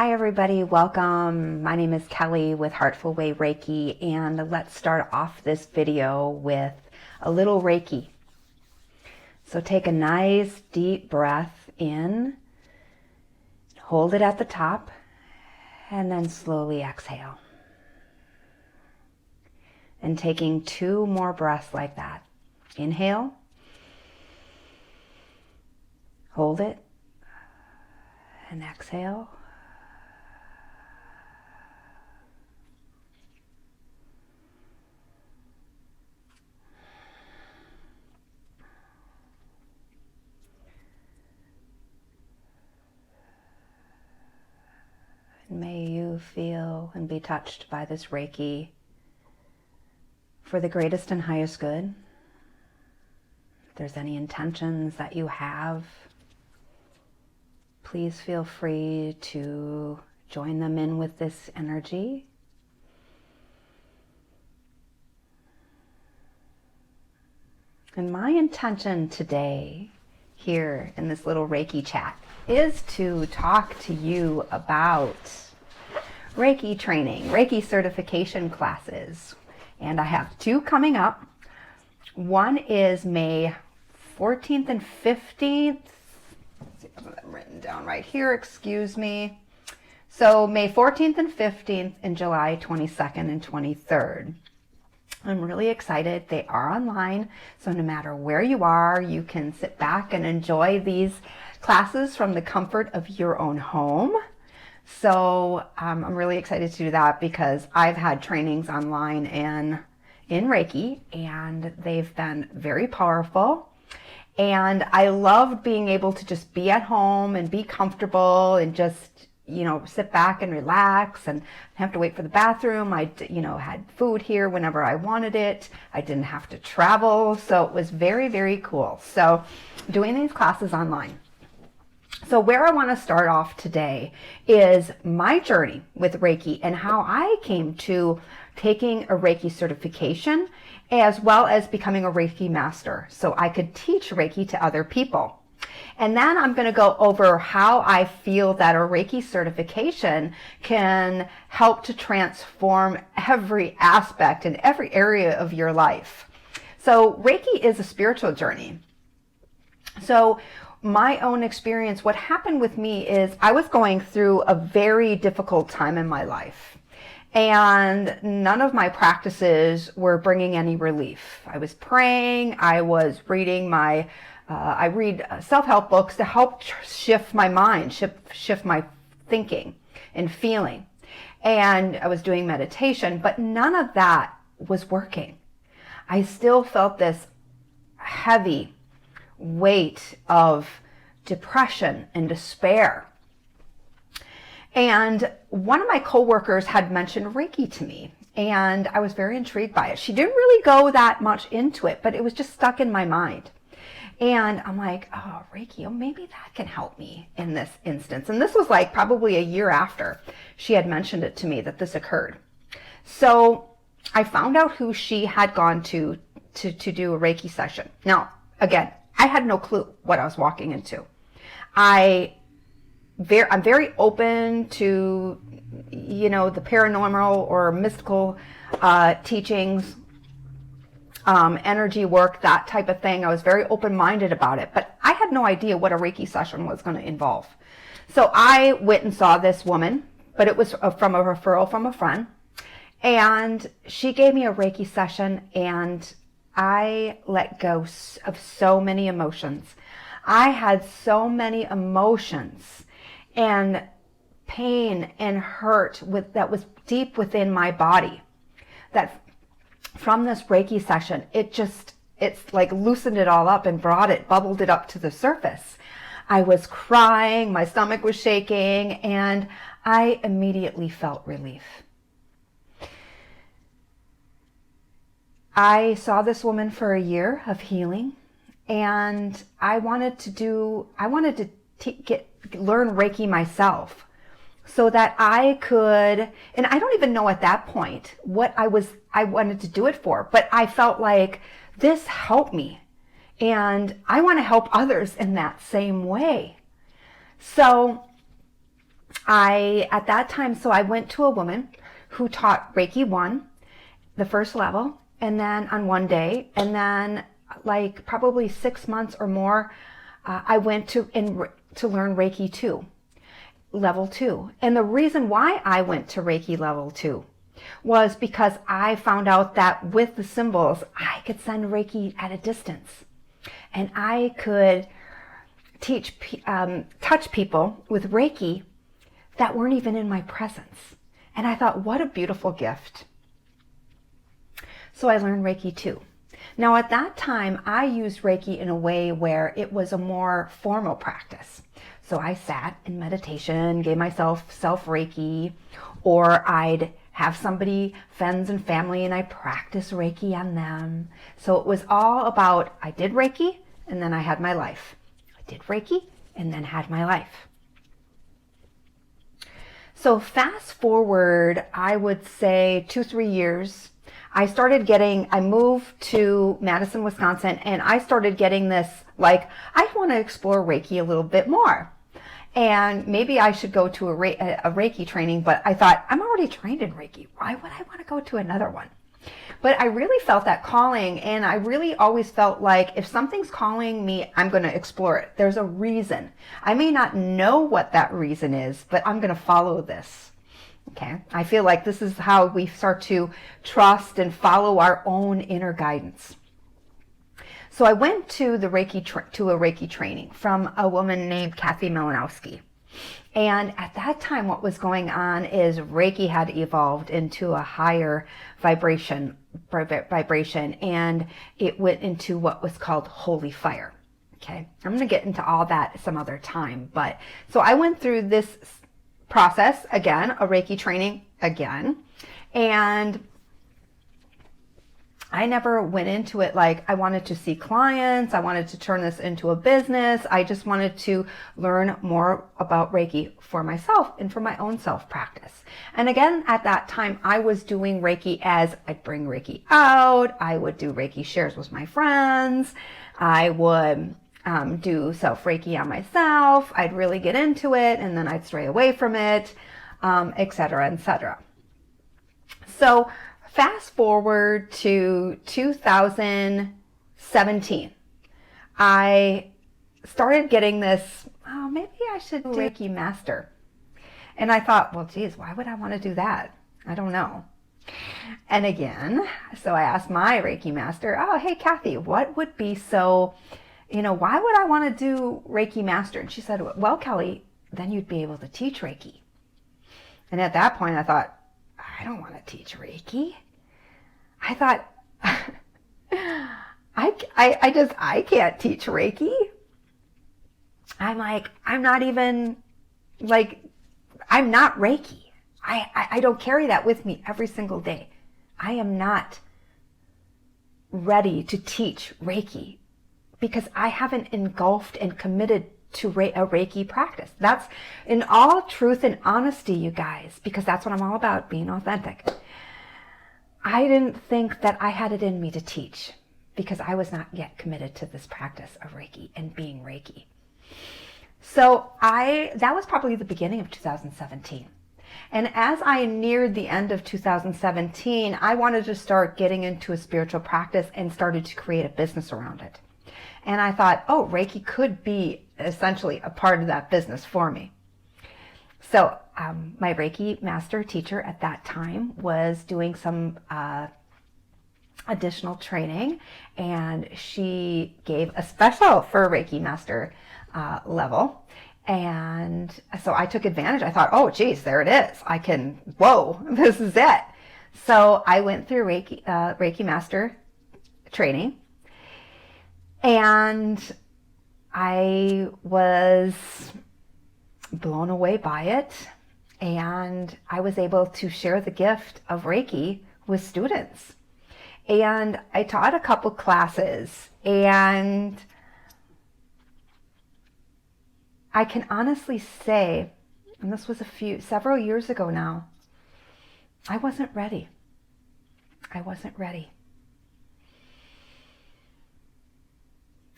Hi everybody, welcome. My name is Kelly with Heartful Way Reiki, and let's start off this video with a little Reiki. So take a nice deep breath in, hold it at the top, and then slowly exhale. And taking 2 more breaths like that. Inhale, hold it, and exhale. May you feel and be touched by this Reiki for the greatest and highest good. If there's any intentions that you have, please feel free to join them in with this energy. And my intention today, here in this little Reiki chat, is to talk to you about Reiki training, Reiki certification classes. And I have 2 coming up. One is May 14th and 15th. Let's see if I have them written down right here, excuse me. So May 14th and 15th and July 22nd and 23rd. I'm really excited. They are online, so no matter where you are, you can sit back and enjoy these classes from the comfort of your own home. So I'm really excited to do that because I've had trainings online and in Reiki, and they've been very powerful. And I loved being able to just be at home and be comfortable and just, sit back and relax and have to wait for the bathroom. I, had food here whenever I wanted it. I didn't have to travel. So it was very, very cool. So doing these classes online. So where I want to start off today is my journey with Reiki and how I came to taking a Reiki certification as well as becoming a Reiki master so I could teach Reiki to other people. And then I'm going to go over how I feel that a Reiki certification can help to transform every aspect and every area of your life. So Reiki is a spiritual journey. So my own experience, what happened with me is I was going through a very difficult time in my life. And none of my practices were bringing any relief. I was praying, I was reading I read self-help books to help shift my mind, shift my thinking and feeling. And I was doing meditation, but none of that was working. I still felt this heavy weight of depression and despair. And one of my coworkers had mentioned Reiki to me, and I was very intrigued by it. She didn't really go that much into it, but it was just stuck in my mind. And I'm like, oh, Reiki, maybe that can help me in this instance. And this was like probably a year after she had mentioned it to me that this occurred. So I found out who she had gone to do a Reiki session. Now, again, I had no clue what I was walking into. I'm very open to, the paranormal or mystical teachings, energy work, that type of thing. I was very open-minded about it, but I had no idea what a Reiki session was going to involve. So I went and saw this woman, but it was from a referral from a friend, and she gave me a Reiki session, and I let go of so many emotions. I had so many emotions and pain and hurt that was deep within my body, that from this Reiki session, it's like loosened it all up and bubbled it up to the surface. I was crying, my stomach was shaking, and I immediately felt relief. I saw this woman for a year of healing, and I wanted to learn Reiki myself so that I could, and I don't even know at that point what I wanted to do it for, but I felt like this helped me and I want to help others in that same way. So at that time, so I went to a woman who taught Reiki 1, the first level, and then on one day, and then like probably 6 months or more, I went to learn Reiki 2, level 2. And the reason why I went to Reiki level 2 was because I found out that with the symbols, I could send Reiki at a distance. And I could touch people with Reiki that weren't even in my presence. And I thought, what a beautiful gift. So I learned Reiki 2. Now at that time, I used Reiki in a way where it was a more formal practice. So I sat in meditation, gave myself self-Reiki, or I'd have somebody, friends and family, and I practice Reiki on them. So it was all about, I did Reiki, and then I had my life. I did Reiki, and then had my life. So fast forward, I would say 2-3 years, I moved to Madison, Wisconsin, and I started getting this, like, I want to explore Reiki a little bit more. And maybe I should go to a Reiki training, but I thought, I'm already trained in Reiki. Why would I want to go to another one? But I really felt that calling, and I really always felt like if something's calling me, I'm going to explore it. There's a reason. I may not know what that reason is, but I'm going to follow this. Okay, I feel like this is how we start to trust and follow our own inner guidance. So I went to the to a Reiki training from a woman named Kathy Malinowski. And at that time, what was going on is Reiki had evolved into a higher vibration, and it went into what was called holy fire. Okay, I'm going to get into all that some other time. But so I went through this process again, a Reiki training again, and I never went into it like I wanted to see clients, I wanted to turn this into a business. I just wanted to learn more about Reiki for myself and for my own self-practice. And again, at that time, I was doing Reiki as I'd bring Reiki out, I would do Reiki shares with my friends, I would do self-Reiki on myself, I'd really get into it, and then I'd stray away from it, etc., etc. So fast forward to 2017, I started getting this, oh, maybe I should do Reiki Master. And I thought, well, geez, why would I want to do that? I don't know. And again, so I asked my Reiki Master, oh, hey, Kathy, what would be so, why would I want to do Reiki Master? And she said, well, Kelly, then you'd be able to teach Reiki. And at that point, I thought, I don't want to teach Reiki. I thought, I can't teach Reiki. I'm like, I'm not Reiki. I don't carry that with me every single day. I am not ready to teach Reiki because I haven't engulfed and committed to a Reiki practice. That's in all truth and honesty, you guys, because that's what I'm all about, being authentic. I didn't think that I had it in me to teach because I was not yet committed to this practice of Reiki and being Reiki. So that was probably the beginning of 2017. And as I neared the end of 2017, I wanted to start getting into a spiritual practice and started to create a business around it. And I thought, oh, Reiki could be essentially a part of that business for me. So my Reiki master teacher at that time was doing some additional training, and she gave a special for Reiki master level. And so I took advantage. I thought, oh, geez, there it is. Whoa, this is it. So I went through Reiki master training, and I was blown away by it. And I was able to share the gift of Reiki with students. And I taught a couple classes, and I can honestly say, and this was several years ago now, I wasn't ready. I wasn't ready.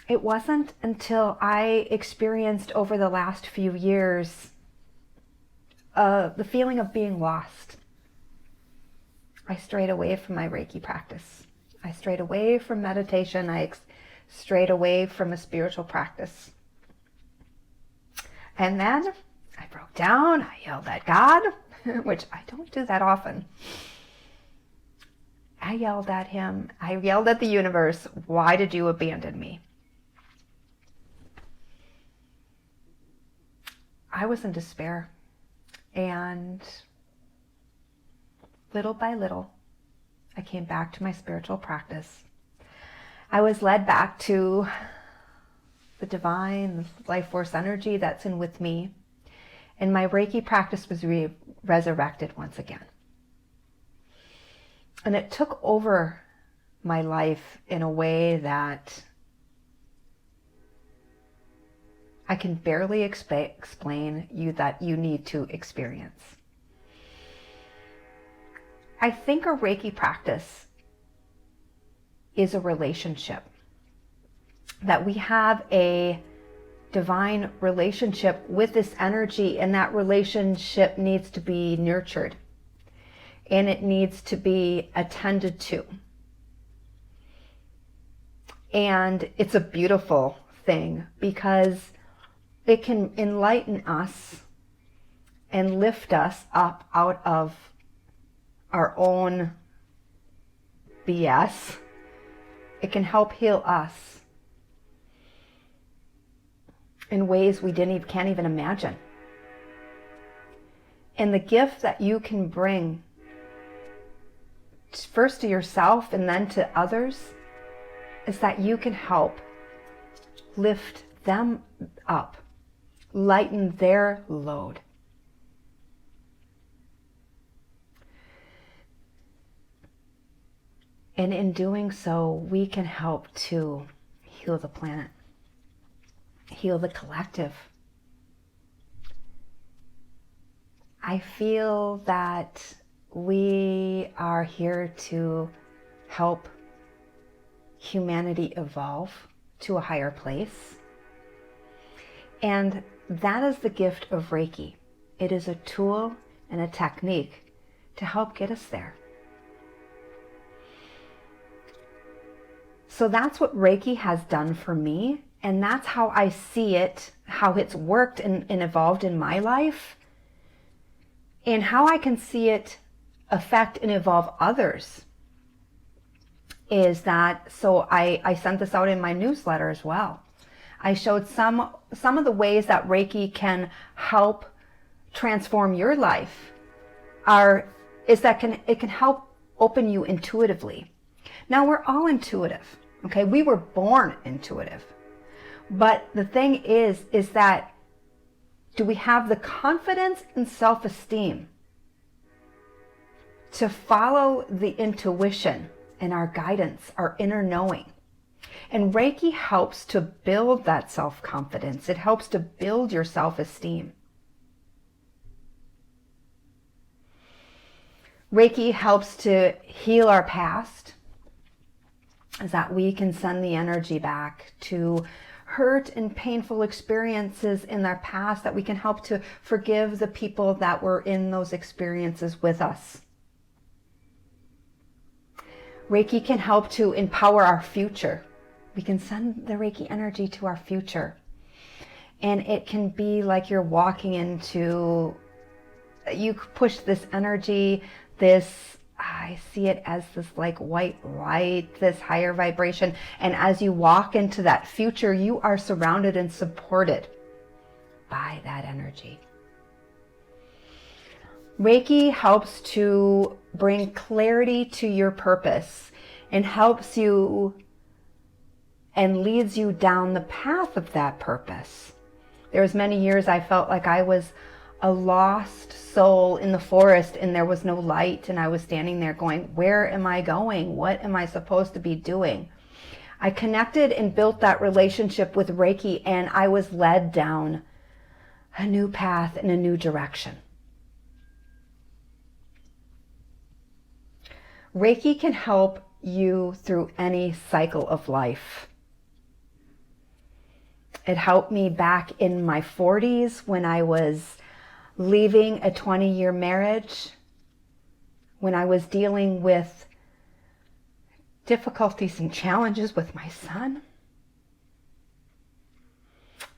It wasn't until I experienced over the last few years the feeling of being lost, I strayed away from my Reiki practice. I strayed away from meditation. I strayed away from a spiritual practice. And then I broke down. I yelled at God, which I don't do that often. I yelled at him. I yelled at the universe. Why did you abandon me? I was in despair. And little by little, I came back to my spiritual practice. I was led back to the divine life force energy that's in with me. And my Reiki practice was resurrected once again. And it took over my life in a way that I can barely explain that you need to experience. I think a Reiki practice is a relationship. That we have a divine relationship with this energy, and that relationship needs to be nurtured. And it needs to be attended to. And it's a beautiful thing because it can enlighten us and lift us up out of our own BS. It can help heal us in ways we can't even imagine. And the gift that you can bring first to yourself and then to others is that you can help lift them up, lighten their load. And in doing so, we can help to heal the planet, heal the collective. I feel that we are here to help humanity evolve to a higher place. And that is the gift of Reiki. It is a tool and a technique to help get us there. So that's what Reiki has done for me. And that's how I see it, how it's worked and evolved in my life. And how I can see it affect and evolve others is that, so I sent this out in my newsletter as well. I showed some of the ways that Reiki can help transform your life it can help open you intuitively. Now we're all intuitive, okay? We were born intuitive. But the thing is that do we have the confidence and self-esteem to follow the intuition and our guidance, our inner knowing? And Reiki helps to build that self-confidence. It helps to build your self-esteem. Reiki helps to heal our past, is that we can send the energy back to hurt and painful experiences in our past, that we can help to forgive the people that were in those experiences with us. Reiki can help to empower our future. We can send the Reiki energy to our future. And it can be like you're walking into, you push this energy, I see it as this like white light, this higher vibration. And as you walk into that future, you are surrounded and supported by that energy. Reiki helps to bring clarity to your purpose and helps you and leads you down the path of that purpose. There was many years I felt like I was a lost soul in the forest and there was no light, and I was standing there going, where am I going? What am I supposed to be doing? I connected and built that relationship with Reiki, and I was led down a new path in a new direction. Reiki can help you through any cycle of life. It helped me back in my 40s when I was leaving a 20-year marriage, when I was dealing with difficulties and challenges with my son.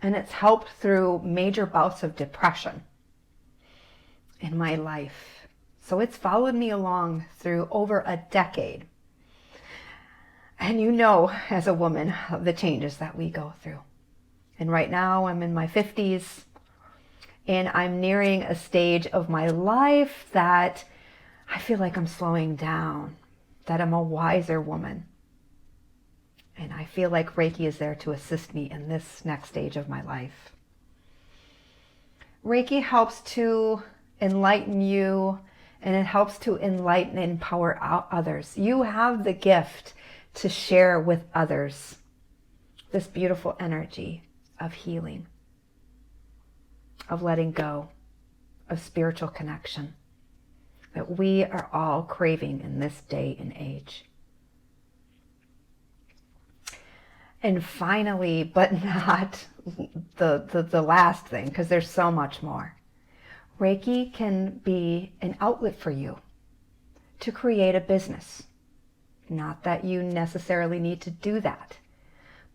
And it's helped through major bouts of depression in my life. So it's followed me along through over a decade. And you know, as a woman, the changes that we go through. And right now I'm in my 50s, and I'm nearing a stage of my life that I feel like I'm slowing down, that I'm a wiser woman. And I feel like Reiki is there to assist me in this next stage of my life. Reiki helps to enlighten you, and it helps to enlighten and empower others. You have the gift to share with others this beautiful energy of healing, of letting go, of spiritual connection that we are all craving in this day and age. And finally, but not the last thing, because there's so much more, Reiki can be an outlet for you to create a business. Not that you necessarily need to do that,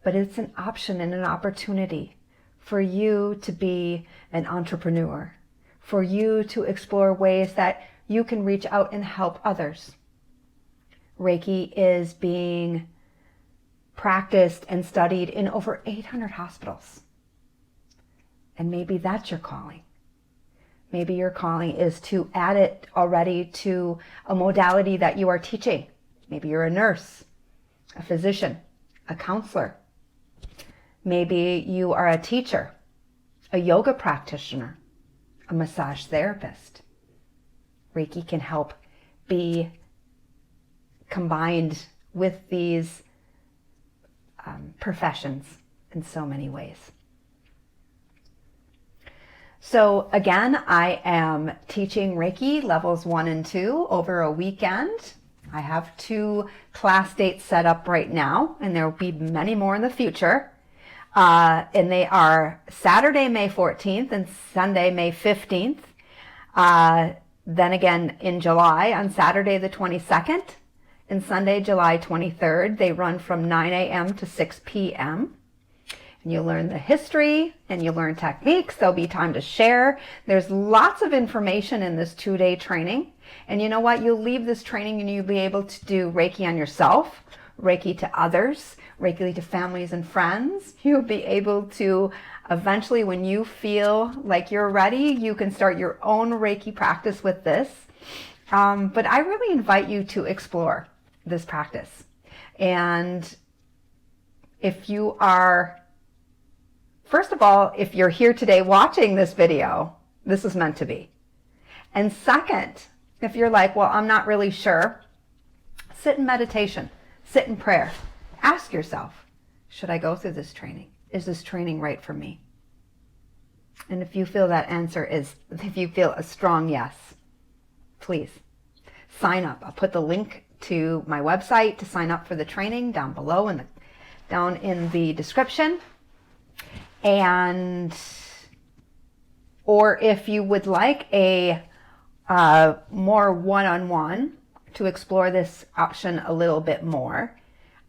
but it's an option and an opportunity for you to be an entrepreneur, for you to explore ways that you can reach out and help others. Reiki is being practiced and studied in over 800 hospitals. And maybe that's your calling. Maybe your calling is to add it already to a modality that you are teaching. Maybe you're a nurse, a physician, a counselor. Maybe you are a teacher, a yoga practitioner, a massage therapist. Reiki can help be combined with these professions in so many ways. So again, I am teaching Reiki levels 1 and 2 over a weekend. I have 2 class dates set up right now, and there will be many more in the future. And they are Saturday, May 14th and Sunday, May 15th. Then again in July on Saturday the 22nd and Sunday, July 23rd. They run from 9 a.m. to 6 p.m. And you learn the history and you learn techniques. There'll be time to share. There's lots of information in this 2-day training. And you know what? You'll leave this training and you'll be able to do Reiki on yourself, Reiki to others, Reiki to families and friends. You'll be able to eventually, when you feel like you're ready, you can start your own Reiki practice with this. But I really invite you to explore this practice. And if you are, first of all, if you're here today watching this video, this is meant to be. And second, if you're like, well, I'm not really sure, sit in meditation, sit in prayer. Ask yourself, should I go through this training? Is this training right for me? And if you feel that answer is, if you feel a strong yes, please sign up. I'll put the link to my website to sign up for the training down below down in the description. And, or if you would like a more one-on-one to explore this option a little bit more,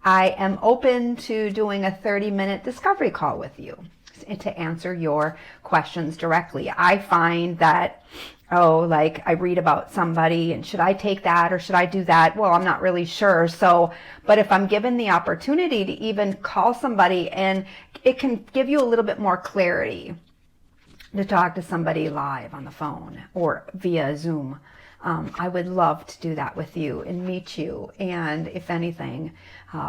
I am open to doing a 30-minute discovery call with you to answer your questions directly. I find that, like I read about somebody and should I take that or should I do that? Well, I'm not really sure. So, but if I'm given the opportunity to even call somebody, and it can give you a little bit more clarity to talk to somebody live on the phone or via Zoom, I would love to do that with you and meet you. And if anything,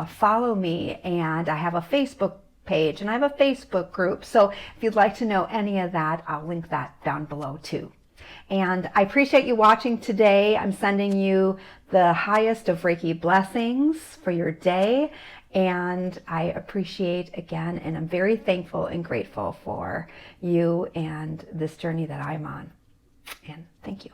follow me. And I have a Facebook page and I have a Facebook group. So if you'd like to know any of that, I'll link that down below too. And I appreciate you watching today. I'm sending you the highest of Reiki blessings for your day. And I appreciate again, and I'm very thankful and grateful for you and this journey that I'm on. And thank you.